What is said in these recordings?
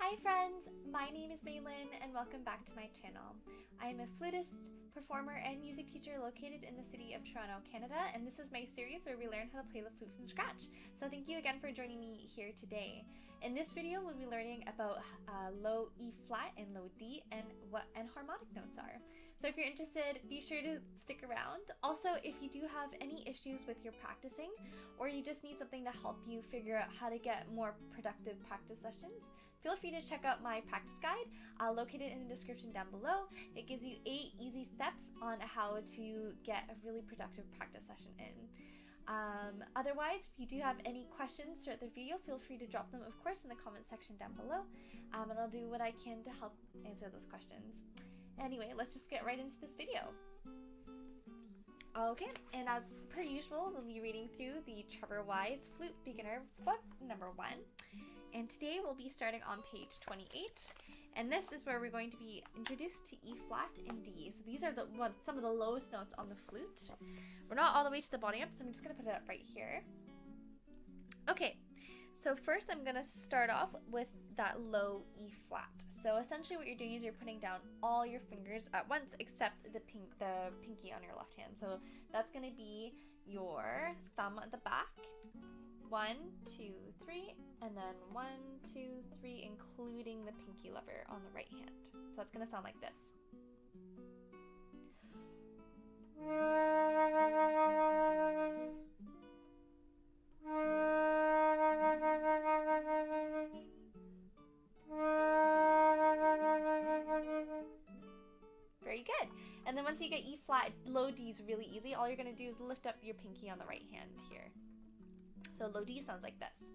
Hi friends, my name is Maylin and welcome back to my channel. I am a flutist, performer, and music teacher located in the city of Toronto, Canada, and this is my series where we learn how to play the flute from scratch. So thank you again for joining me here today. In this video, we'll be learning about low E flat and low D and what enharmonic notes are. So if you're interested, be sure to stick around. Also, if you do have any issues with your practicing, or you just need something to help you figure out how to get more productive practice sessions, feel free to check out my practice guide located in the description down below. It gives you 8 easy steps on how to get a really productive practice session in. Otherwise, if you do have any questions throughout the video, feel free to drop them, of course, in the comment section down below, and I'll do what I can to help answer those questions. Anyway, let's just get right into this video. Okay, and as per usual, we'll be reading through the Trevor Wise Flute Beginner's Book, number 1. And today we'll be starting on page 28, and this is where we're going to be introduced to E flat and D. So these are some of the lowest notes on the flute. We're not all the way to the bottom, so I'm just going to put it up right here. Okay, so first I'm going to start off with that low E flat. So essentially what you're doing is you're putting down all your fingers at once except the pinky on your left hand. So that's going to be your thumb at the back. 1, 2, 3, and then 1, 2, 3, including the pinky lever on the right hand. So it's going to sound like this. Very good. And then once you get E flat, low D is really easy. All you're going to do is lift up your pinky on the right hand here. So low D sounds like this.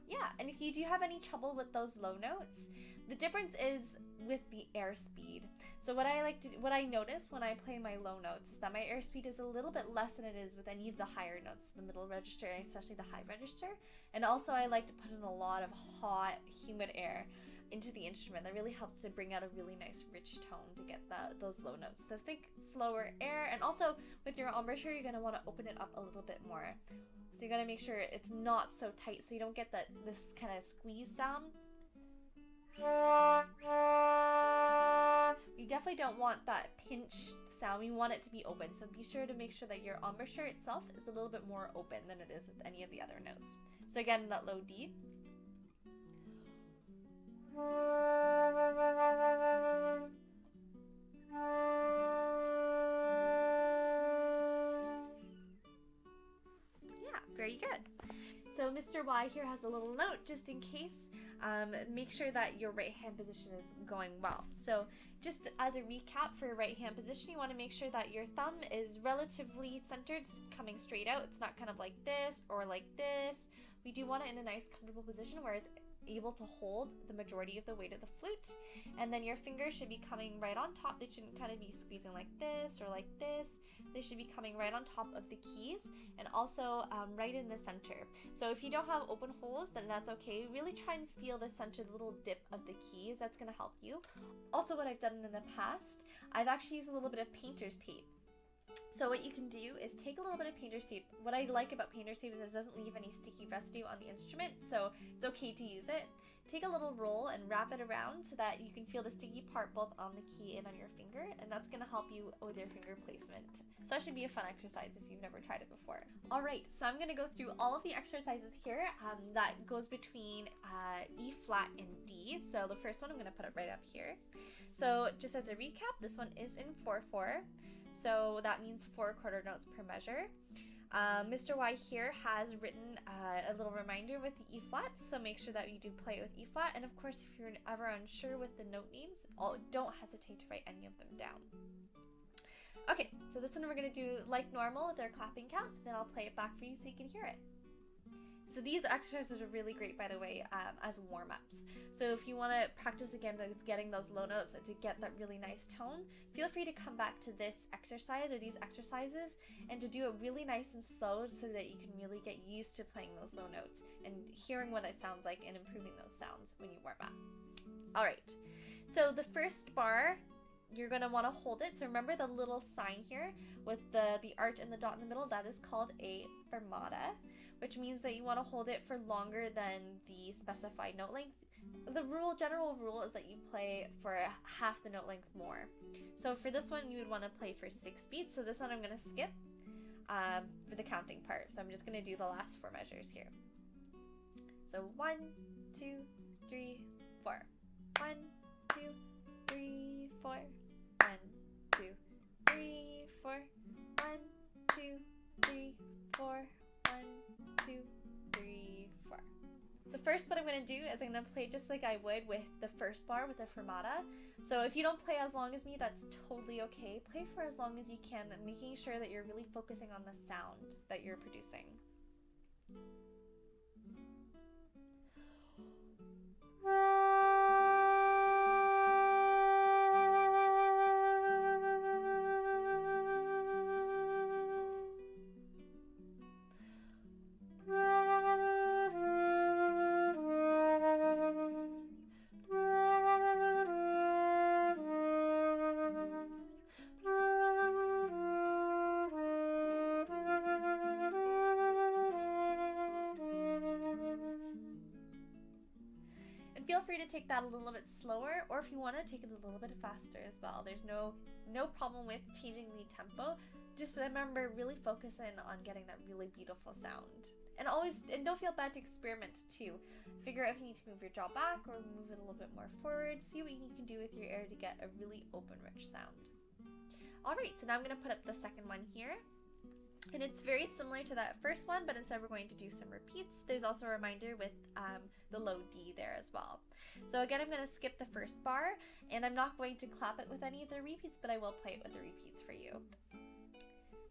Yeah, and if you do have any trouble with those low notes, the difference is with the airspeed. So what I notice when I play my low notes is that my airspeed is a little bit less than it is with any of the higher notes, the middle register, and especially the high register. And also I like to put in a lot of hot, humid air into the instrument. That really helps to bring out a really nice rich tone to get those low notes. So think slower air, and also with your embouchure, you're going to want to open it up a little bit more. So you got to make sure it's not so tight so you don't get this kind of squeeze sound. You definitely don't want that pinched sound. We want it to be open. So be sure to make sure that your embouchure itself is a little bit more open than it is with any of the other notes. So again, that low D. Yeah, very good. So Mr. Y here has a little note just in case. Make sure that your right hand position is going well. So just as a recap for your right hand position, you want to make sure that your thumb is relatively centered, coming straight out. It's not kind of like this or like this. We do want it in a nice comfortable position where it's able to hold the majority of the weight of the flute, and then your fingers should be coming right on top. They shouldn't kind of be squeezing like this or like this. They should be coming right on top of the keys, and also right in the center. So if you don't have open holes, then that's okay. Really try and feel the center, the little dip of the keys. That's going to help you. Also, what I've done in the past, I've actually used a little bit of painter's tape. So what you can do is take a little bit of painter's tape. What I like about painter's tape is it doesn't leave any sticky residue on the instrument, so it's okay to use it. Take a little roll and wrap it around so that you can feel the sticky part both on the key and on your finger, and that's going to help you with your finger placement. So that should be a fun exercise if you've never tried it before. Alright, so I'm going to go through all of the exercises here that goes between E flat and D. So the first one, I'm going to put it right up here. So just as a recap, this one is in 4/4. So that means 4 quarter notes per measure. Mr. Y here has written a little reminder with the E flats, so make sure that you do play it with E flat. And of course, if you're ever unsure with the note names, don't hesitate to write any of them down. Okay, so this one we're going to do like normal with our clapping count, then I'll play it back for you so you can hear it. So these exercises are really great, by the way, as warm-ups. So if you want to practice again with getting those low notes to get that really nice tone, feel free to come back to this exercise or these exercises and to do it really nice and slow so that you can really get used to playing those low notes and hearing what it sounds like and improving those sounds when you warm up. All right, so the first bar, you're going to want to hold it. So remember the little sign here with the arch and the dot in the middle, that is called a fermata, which means that you want to hold it for longer than the specified note length. The general rule is that you play for half the note length more. So for this one, you would want to play for 6 beats. So this one I'm going to skip for the counting part. So I'm just going to do the last 4 measures here. So 1, 2, 3, 4. 1, 2, 3, 4. 1, 2, 3, 4. 1, 2, 3, 4. 1, 2, 3, 4. So first what I'm going to do is I'm going to play just like I would with the first bar with the fermata. So if you don't play as long as me, that's totally okay. Play for as long as you can, making sure that you're really focusing on the sound that you're producing. Feel free to take that a little bit slower, or if you want to take it a little bit faster as well. There's no problem with changing the tempo. Just remember, really focus in on getting that really beautiful sound. And don't feel bad to experiment too. Figure out if you need to move your jaw back or move it a little bit more forward. See what you can do with your air to get a really open, rich sound. All right, so now I'm going to put up the second one here. And it's very similar to that first one, but instead we're going to do some repeats. There's also a reminder with the low D there as well. So again, I'm going to skip the first bar, and I'm not going to clap it with any of the repeats, but I will play it with the repeats for you.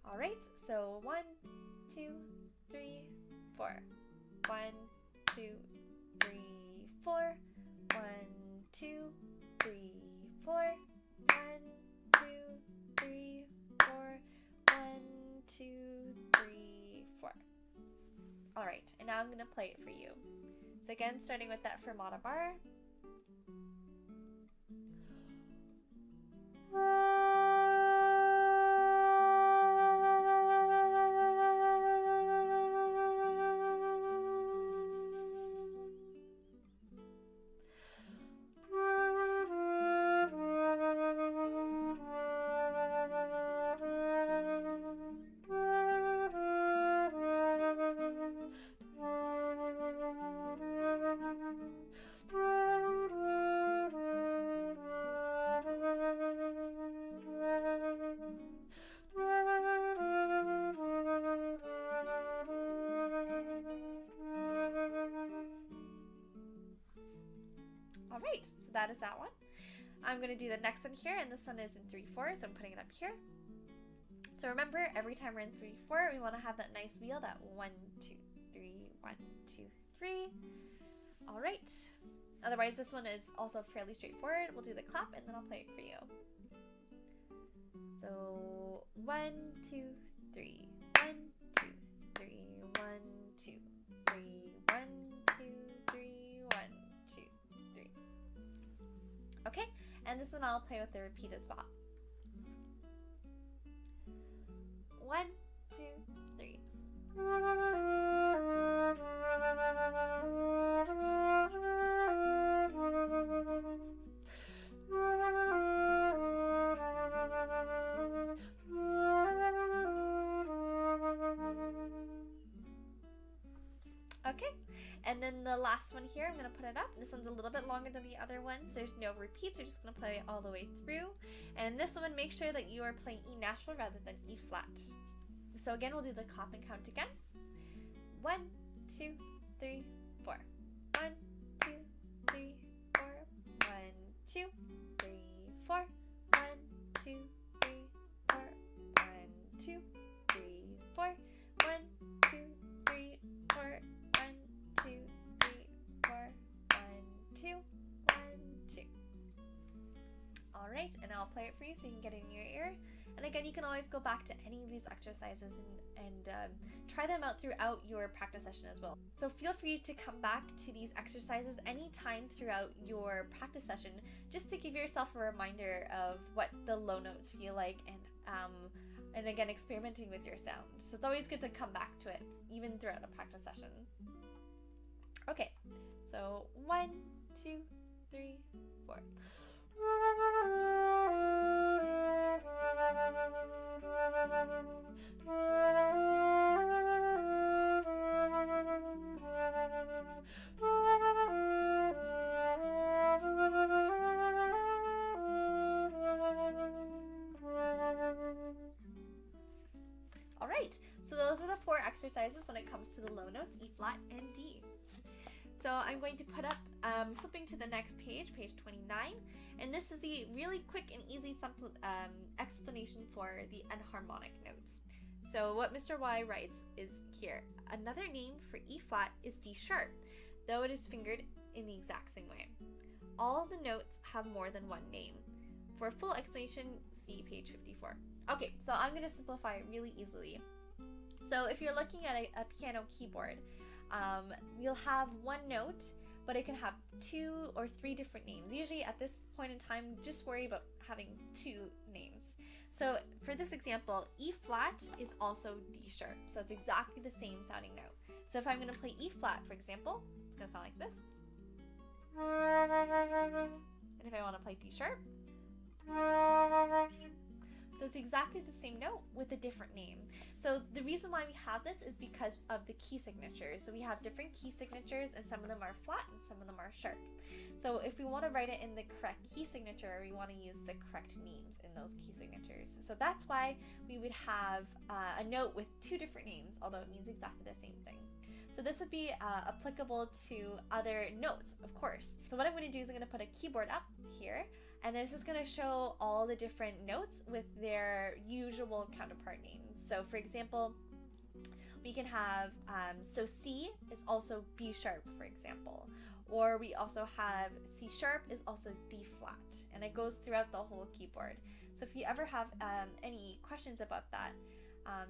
All right, so 1, 2, 3, 4. 1, 2, 3, 4. 1, 2, 3, 4. 1, 2, 3, 4. 1, 2, 3, 4. All right, and now I'm going to play it for you. So again, starting with that fermata bar. All right, so that is that one. I'm going to do the next one here, and this one is in 3/4, so I'm putting it up here. So remember, every time we're in 3/4, we want to have that nice wheel, that 1, 2, 3, 1, 2, 3. All right. Otherwise, this one is also fairly straightforward. We'll do the clap, and then I'll play it for you. So 1, 2, 3. 1, 2, 3. 1, 2, 3. 1, 2, 3. 1, 2, 3. Okay, and this one I'll play with the repeat as well. 1, 2, 3. Okay, and then the last one here, I'm going to put it up. This one's a little bit longer than the other ones. There's no repeats. We're just going to play it all the way through. And this one, make sure that you are playing E natural rather than E flat. So again, we'll do the clap and count again. 1, 2, 3, 4. 1, 2, 3, 4. 1, 2, 3, 4. 1, 2, 3, 4. 1, 2, 3, 4. 1, 2, 3, 4. 1, 2, 1, 2. All right, and I'll play it for you so you can get it in your ear. And again, you can always go back to any of these exercises and try them out throughout your practice session as well. So feel free to come back to these exercises anytime throughout your practice session, just to give yourself a reminder of what the low notes feel like, and again, experimenting with your sound. So it's always good to come back to it, even throughout a practice session. Okay, so 1, 2, 3, 4. All right, so those are the 4 exercises when it comes to the low notes, E flat and D. So I'm going to put up, flipping to the next page, page 29, and this is the really quick and easy explanation for the enharmonic notes. So what Mr. Y writes is here, another name for E flat is D sharp, though it is fingered in the exact same way. All of the notes have more than one name. For a full explanation, see page 54. Okay, so I'm going to simplify it really easily. So if you're looking at a piano keyboard, you'll have one note, but it can have 2 or 3 different names. Usually at this point in time, just worry about having 2 names. So for this example, E flat is also D sharp. So it's exactly the same sounding note. So if I'm going to play E flat, for example, it's going to sound like this. And if I want to play D sharp, so it's exactly the same note with a different name. So the reason why we have this is because of the key signatures. So we have different key signatures, and some of them are flat and some of them are sharp. So if we want to write it in the correct key signature, we want to use the correct names in those key signatures. So that's why we would have a note with 2 different names, although it means exactly the same thing. So this would be applicable to other notes, of course. So what I'm going to do is I'm going to put a keyboard up here, and this is going to show all the different notes with their usual counterpart names. So for example, we can have, so C is also B sharp, for example. Or we also have C sharp is also D flat, and it goes throughout the whole keyboard. So if you ever have any questions about that,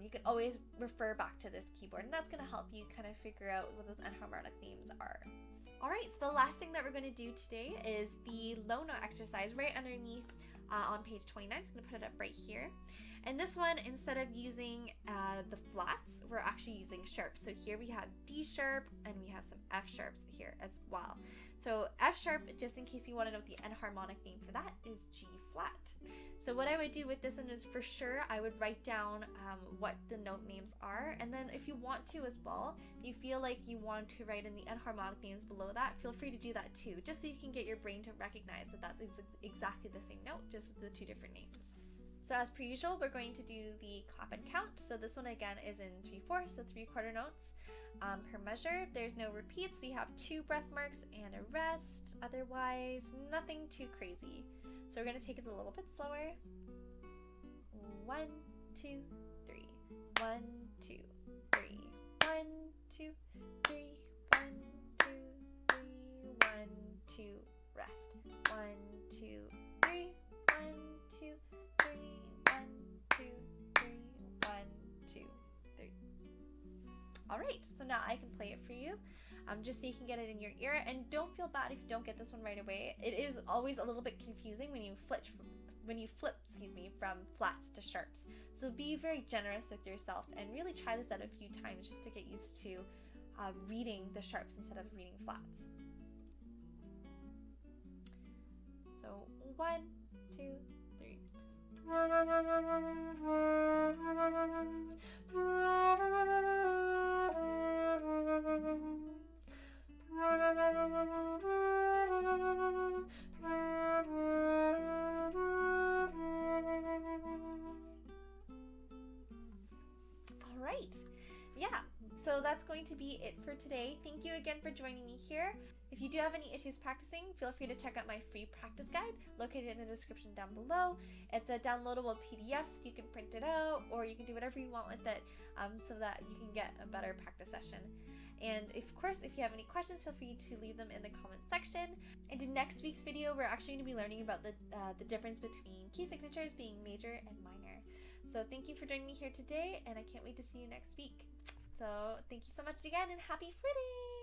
you can always refer back to this keyboard, and that's going to help you kind of figure out what those enharmonic names are. Alright, so the last thing that we're going to do today is the low note exercise right underneath on page 29. So I'm going to put it up right here. And this one, instead of using the flats, we're actually using sharps. So here we have D sharp, and we have some F sharps here as well. So F sharp, just in case you want to know what the enharmonic name for that, is G flat. So what I would do with this one is, for sure, I would write down what the note names are, and then if you want to as well, if you feel like you want to write in the enharmonic names below that, feel free to do that too, just so you can get your brain to recognize that that is exactly the same note, just with the 2 different names. So as per usual, we're going to do the clap and count. So this one again is in 3/4, so 3/4 notes per measure. There's no repeats. We have 2 breath marks and a rest. Otherwise, nothing too crazy. So we're going to take it a little bit slower. 1, 2, 3. 1, 2, 3. 1, 2, 3. 1, 2, 3. 1, 2, rest. 1, 2, 3. 1, 2, 3. 1, 2, 3. 1, 2, 3. All right, so now I can play it for you, just so you can get it in your ear. And don't feel bad if you don't get this one right away. It is always a little bit confusing when you flip from flats to sharps. So be very generous with yourself and really try this out a few times just to get used to reading the sharps instead of reading flats. So 1, 2, 3. Alright, yeah, so that's going to be it for today. Thank you again for joining me here. If you do have any issues practicing, feel free to check out my free practice guide located in the description down below. It's a downloadable PDF, so you can print it out, or you can do whatever you want with it so that you can get a better practice session. And of course, if you have any questions, feel free to leave them in the comments section. And in next week's video, we're actually going to be learning about the difference between key signatures being major and minor. So thank you for joining me here today, and I can't wait to see you next week. So thank you so much again, and happy fluting!